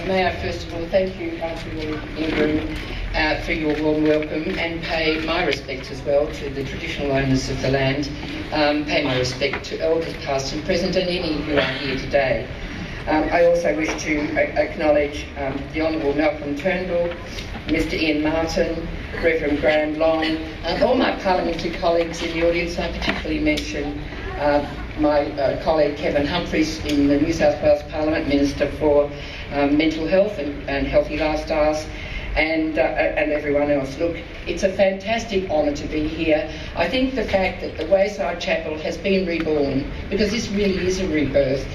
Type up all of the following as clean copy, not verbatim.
may I first of all thank you, everyone in the room, for your warm welcome, and pay my respects as well to the traditional owners of the land, pay my respect to elders past and present and any who are here today. I also wish to acknowledge the Honourable Malcolm Turnbull, Mr Ian Martin, Reverend Graham Long, all my parliamentary colleagues in the audience. I particularly mention my colleague Kevin Humphries in the New South Wales Parliament, Minister for Mental Health and Healthy Lifestyles, and everyone else. Look, it's a fantastic honour to be here. I think the fact that the Wayside Chapel has been reborn, because this really is a rebirth,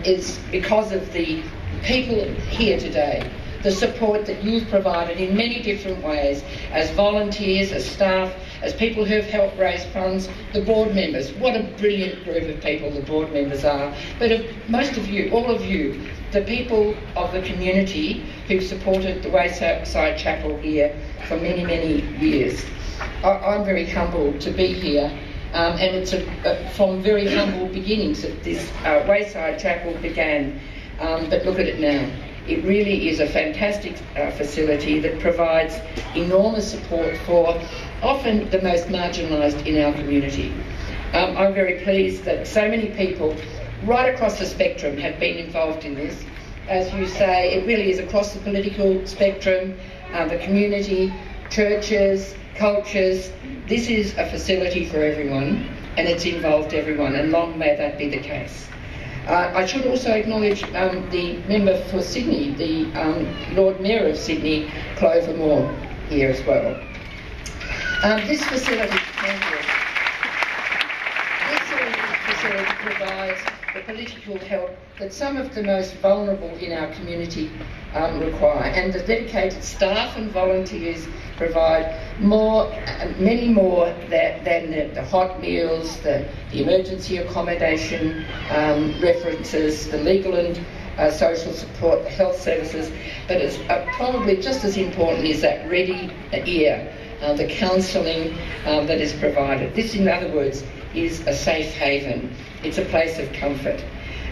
is because of the people here today, the support that you've provided in many different ways, as volunteers, as staff, as people who have helped raise funds, the board members. What a brilliant group of people the board members are. But most of you, all of you, the people of the community who've supported the Wayside Chapel here for many, many years. I'm very humbled to be here, and it's from very humble beginnings that this Wayside Chapel began, but look at it now. It really is a fantastic facility that provides enormous support for often the most marginalised in our community. I'm very pleased that so many people right across the spectrum have been involved in this. As you say, it really is across the political spectrum, the community, churches, cultures. This is a facility for everyone, and it's involved everyone, and long may that be the case. I should also acknowledge the member for Sydney, the Lord Mayor of Sydney, Clover Moore, here as well. This facility provides the political help that some of the most vulnerable in our community require, and the dedicated staff and volunteers provide many more than the hot meals, the emergency accommodation, references, the legal and social support, the health services, but it's probably just as important is that ready ear, the counselling that is provided. This, in other words, is a safe haven. It's a place of comfort.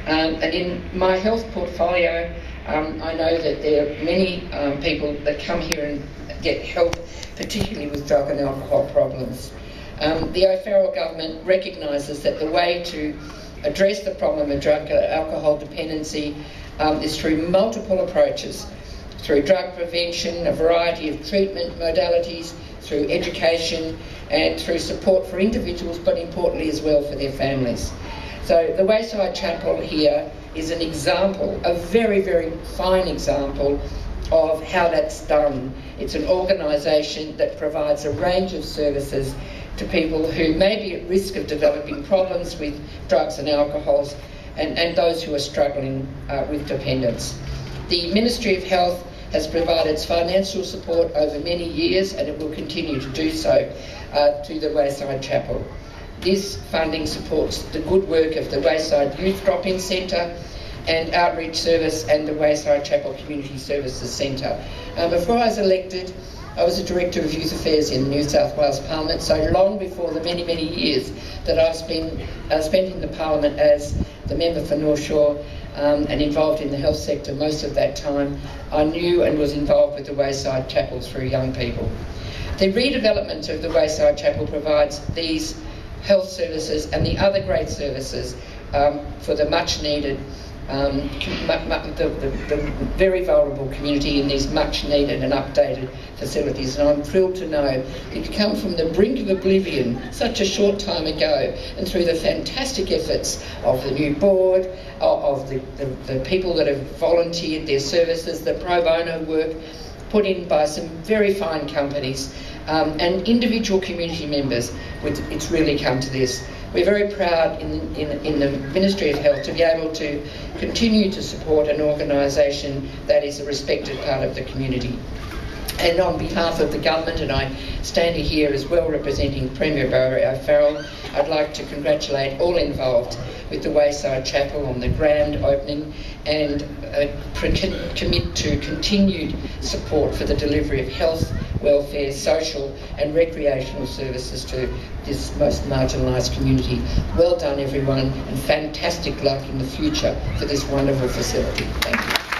And in my health portfolio, I know that there are many people that come here and get help, particularly with drug and alcohol problems. The O'Farrell government recognises that the way to address the problem of drug and alcohol dependency is through multiple approaches, through drug prevention, a variety of treatment modalities, through education, and through support for individuals, but importantly as well for their families. So the Wayside Chapel here is an example, a very, very fine example of how that's done. It's an organisation that provides a range of services to people who may be at risk of developing problems with drugs and alcohols, and those who are struggling with dependence. The Ministry of Health has provided financial support over many years, and it will continue to do so to the Wayside Chapel. This funding supports the good work of the Wayside Youth Drop-In Centre and Outreach Service and the Wayside Chapel Community Services Centre. Before I was elected, I was a Director of Youth Affairs in the New South Wales Parliament, so long before the many, many years that I've spent in the Parliament as the member for North Shore and involved in the health sector most of that time, I knew and was involved with the Wayside Chapel through young people. The redevelopment of the Wayside Chapel provides these health services and the other great services for the much needed, the very vulnerable community in these much needed and updated facilities. And I'm thrilled to know it come from the brink of oblivion such a short time ago, and through the fantastic efforts of the new board, of the people that have volunteered their services, the pro bono work put in by some very fine companies, and individual community members, it's really come to this. We're very proud in the Ministry of Health to be able to continue to support an organisation that is a respected part of the community. And on behalf of the government, and I stand here as well representing Premier Barry O'Farrell, I'd like to congratulate all involved with the Wayside Chapel on the grand opening, and commit to continued support for the delivery of health, welfare, social and recreational services to this most marginalised community. Well done everyone, and fantastic luck in the future for this wonderful facility. Thank you.